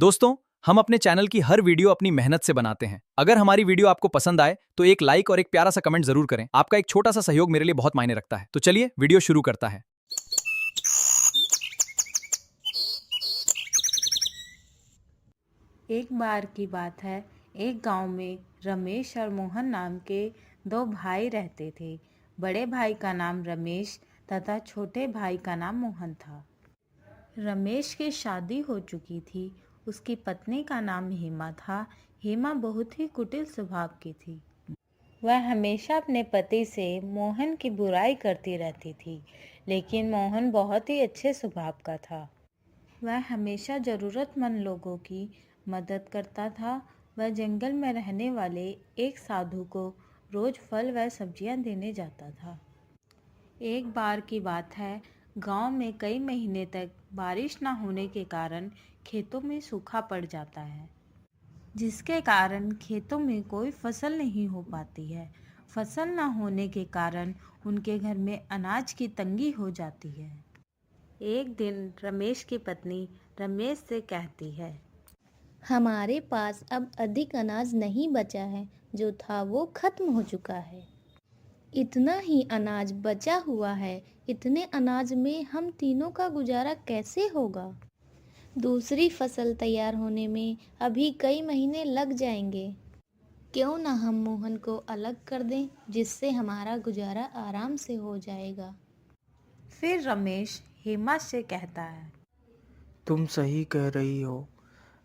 दोस्तों, हम अपने चैनल की हर वीडियो अपनी मेहनत से बनाते हैं। अगर हमारी वीडियो आपको पसंद आए तो एक लाइक और एक प्यारा सा कमेंट जरूर करें। आपका एक छोटा सा सहयोग मेरे लिए बहुत मायने रखता है। तो चलिए वीडियो शुरू करता है। एक बार की बात है, एक गांव में रमेश और मोहन नाम के दो भाई रहते थे। बड़े भाई का नाम रमेश तथा छोटे भाई का नाम मोहन था। रमेश की शादी हो चुकी थी। उसकी पत्नी का नाम हेमा था। हेमा बहुत ही कुटिल स्वभाव की थी। वह हमेशा अपने पति से मोहन की बुराई करती रहती थी, लेकिन मोहन बहुत ही अच्छे स्वभाव का था। वह हमेशा ज़रूरतमंद लोगों की मदद करता था। वह जंगल में रहने वाले एक साधु को रोज़ फल व सब्जियां देने जाता था। एक बार की बात है, गांव में कई महीने तक बारिश न होने के कारण खेतों में सूखा पड़ जाता है, जिसके कारण खेतों में कोई फसल नहीं हो पाती है। फसल न होने के कारण उनके घर में अनाज की तंगी हो जाती है। एक दिन रमेश की पत्नी रमेश से कहती है, हमारे पास अब अधिक अनाज नहीं बचा है, जो था वो खत्म हो चुका है। इतना ही अनाज बचा हुआ है, इतने अनाज में हम तीनों का गुजारा कैसे होगा? दूसरी फसल तैयार होने में अभी कई महीने लग जाएंगे। क्यों ना हम मोहन को अलग कर दें, जिससे हमारा गुजारा आराम से हो जाएगा। फिर रमेश हेमा से कहता है, तुम सही कह रही हो।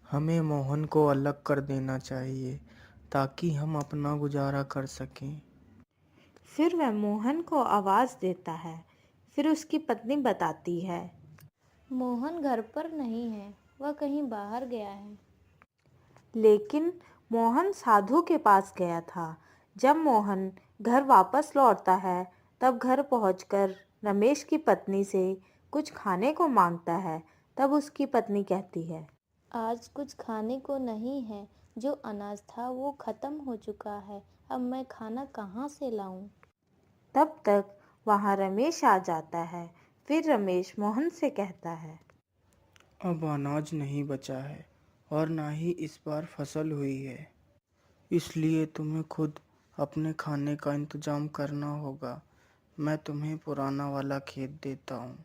हमें मोहन को अलग कर देना चाहिए ताकि हम अपना गुजारा कर सकें। फिर वह मोहन को आवाज़ देता है। फिर उसकी पत्नी बताती है, मोहन घर पर नहीं है, वह कहीं बाहर गया है। लेकिन मोहन साधु के पास गया था। जब मोहन घर वापस लौटता है, तब घर पहुंचकर रमेश की पत्नी से कुछ खाने को मांगता है। तब उसकी पत्नी कहती है, आज कुछ खाने को नहीं है, जो अनाज था वो खत्म हो चुका है। अब मैं खाना कहाँ से लाऊं? तब तक वहाँ रमेश आ जाता है। फिर रमेश मोहन से कहता है, अब अनाज नहीं बचा है और ना ही इस बार फसल हुई है, इसलिए तुम्हें खुद अपने खाने का इंतजाम करना होगा। मैं तुम्हें पुराना वाला खेत देता हूँ,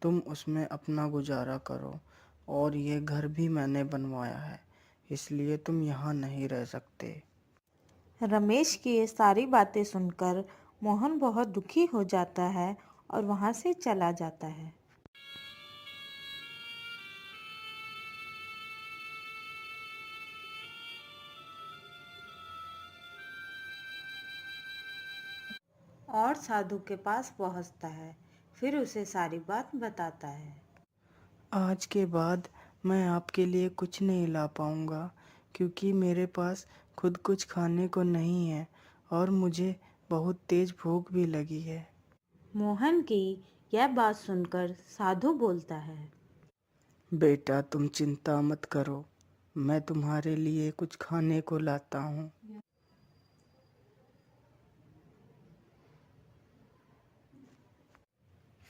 तुम उसमें अपना गुजारा करो। और ये घर भी मैंने बनवाया है, इसलिए तुम यहाँ नहीं रह सकते। रमेश की ये सारी बातें सुनकर मोहन बहुत दुखी हो जाता है और वहाँ से चला जाता है। और साधु के पास पहुँचता है। फिर उसे सारी बात बताता है। आज के बाद मैं आपके लिए कुछ नहीं ला पाऊँगा, क्योंकि मेरे पास खुद कुछ खाने को नहीं है और मुझे बहुत तेज़ भूख भी लगी है। मोहन की यह बात सुनकर साधु बोलता है, बेटा, तुम चिंता मत करो, मैं तुम्हारे लिए कुछ खाने को लाता हूँ।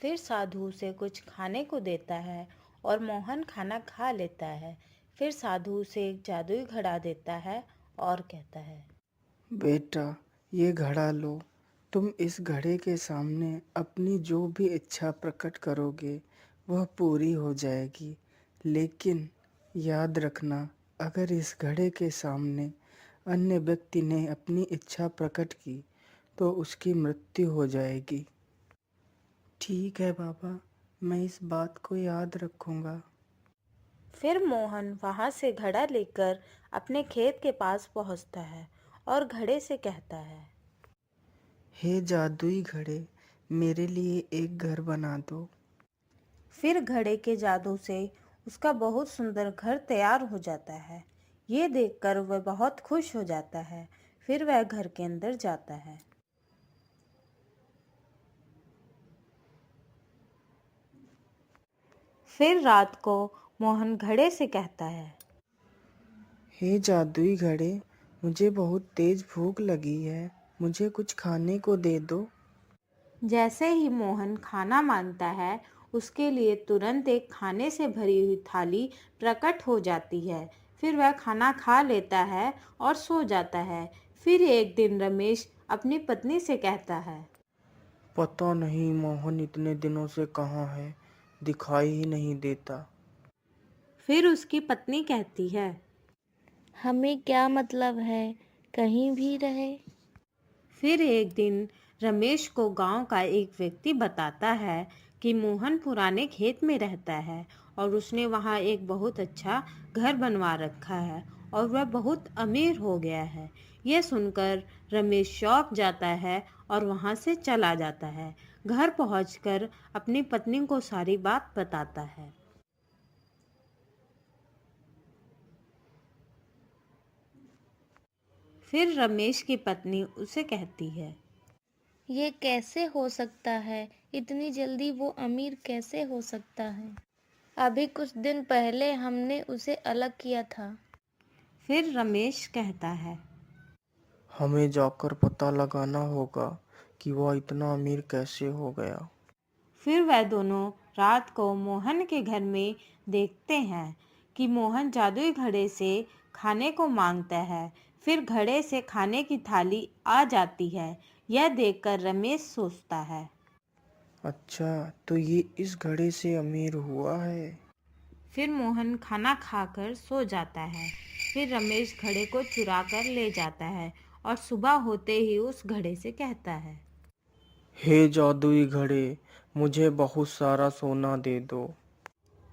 फिर साधु उसे कुछ खाने को देता है और मोहन खाना खा लेता है। फिर साधु उसे एक जादुई घड़ा देता है और कहता है, बेटा, ये घड़ा लो। तुम इस घड़े के सामने अपनी जो भी इच्छा प्रकट करोगे वह पूरी हो जाएगी। लेकिन याद रखना, अगर इस घड़े के सामने अन्य व्यक्ति ने अपनी इच्छा प्रकट की तो उसकी मृत्यु हो जाएगी। ठीक है बाबा, मैं इस बात को याद रखूँगा। फिर मोहन वहाँ से घड़ा लेकर अपने खेत के पास पहुँचता है और घड़े से कहता है, हे जादुई घड़े, मेरे लिए एक घर बना दो। फिर घड़े के जादू से उसका बहुत सुंदर घर तैयार हो जाता है। ये देखकर वह बहुत खुश हो जाता है। फिर वह घर के अंदर जाता है। फिर रात को मोहन घड़े से कहता है, हे जादुई घड़े, मुझे बहुत तेज भूख लगी है, मुझे कुछ खाने को दे दो। जैसे ही मोहन खाना मांगता है, उसके लिए तुरंत एक खाने से भरी हुई थाली प्रकट हो जाती है। फिर वह खाना खा लेता है और सो जाता है। फिर एक दिन रमेश अपनी पत्नी से कहता है, पता नहीं मोहन इतने दिनों से कहाँ है, दिखाई ही नहीं देता। फिर उसकी पत्नी कहती है, हमें क्या मतलब है, कहीं भी रहे। फिर एक दिन रमेश को गांव का एक व्यक्ति बताता है कि मोहन पुराने खेत में रहता है और उसने वहां एक बहुत अच्छा घर बनवा रखा है और वह बहुत अमीर हो गया है। यह सुनकर रमेश चौंक जाता है और वहां से चला जाता है। घर पहुंचकर अपनी पत्नी को सारी बात बताता है। फिर रमेश की पत्नी उसे कहती है, ये कैसे हो सकता है, इतनी जल्दी वो अमीर कैसे हो सकता है। अभी कुछ दिन पहले हमने उसे अलग किया था। फिर रमेश कहता है, हमें जाकर पता लगाना होगा कि वह इतना अमीर कैसे हो गया। फिर वह दोनों रात को मोहन के घर में देखते हैं कि मोहन जादुई घड़े से खाने को मांगता है। फिर घड़े से खाने की थाली आ जाती है। यह देखकर रमेश सोचता है। अच्छा, तो ये इस घड़े से अमीर हुआ है। फिर मोहन खाना खाकर सो जाता है। फिर रमेश घड़े को चुरा कर ले जाता है और सुबह होते ही उस घड़े से कहता है, हे जादुई घड़े, मुझे बहुत सारा सोना दे दो।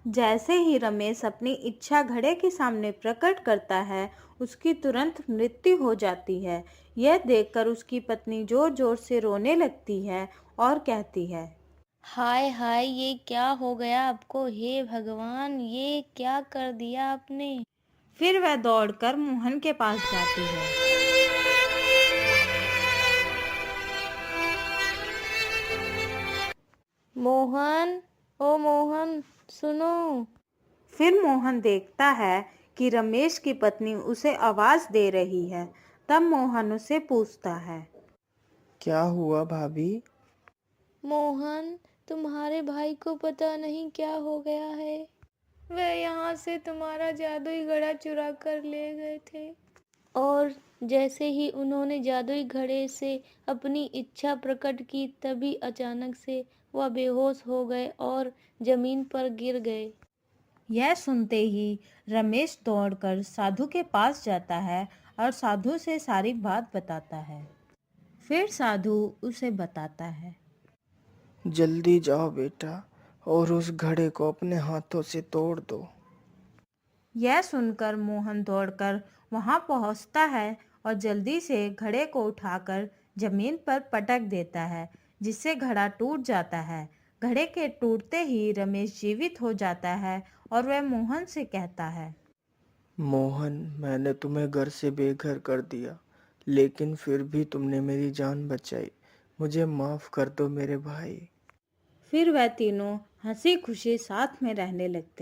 जैसे ही रमेश अपनी इच्छा घड़े के सामने प्रकट करता है, उसकी तुरंत मृत्यु हो जाती है। यह देखकर उसकी पत्नी जोर जोर से रोने लगती है और कहती है, हाय हाय, ये क्या हो गया आपको, हे भगवान, ये क्या कर दिया आपने। फिर वह दौड़कर मोहन के पास जाती है। मोहन, ओ मोहन, सुनो। फिर मोहन देखता है कि रमेश की पत्नी उसे आवाज दे रही है। तब मोहन उसे पूछता है, क्या हुआ भाभी? मोहन, तुम्हारे भाई को पता नहीं क्या हो गया है। वह यहाँ से तुम्हारा जादुई घड़ा चुरा कर ले गए थे और जैसे ही उन्होंने जादुई घड़े से अपनी इच्छा प्रकट की, तभी अचानक से वह बेहोश हो गए और जमीन पर गिर गए। यह सुनते ही रमेश दौड़कर साधु के पास जाता है और साधु से सारी बात बताता है। फिर साधु उसे बताता है, जल्दी जाओ बेटा और उस घड़े को अपने हाथों से तोड़ दो। यह सुनकर मोहन दौड़कर वहां पहुंचता है और जल्दी से घड़े को उठाकर जमीन पर पटक देता है, जिससे घड़ा टूट जाता है। घड़े के टूटते ही रमेश जीवित हो जाता है और वह मोहन से कहता है, मोहन, मैंने तुम्हें घर से बेघर कर दिया, लेकिन फिर भी तुमने मेरी जान बचाई। मुझे माफ कर दो मेरे भाई। फिर वह तीनों हंसी खुशी साथ में रहने लगते।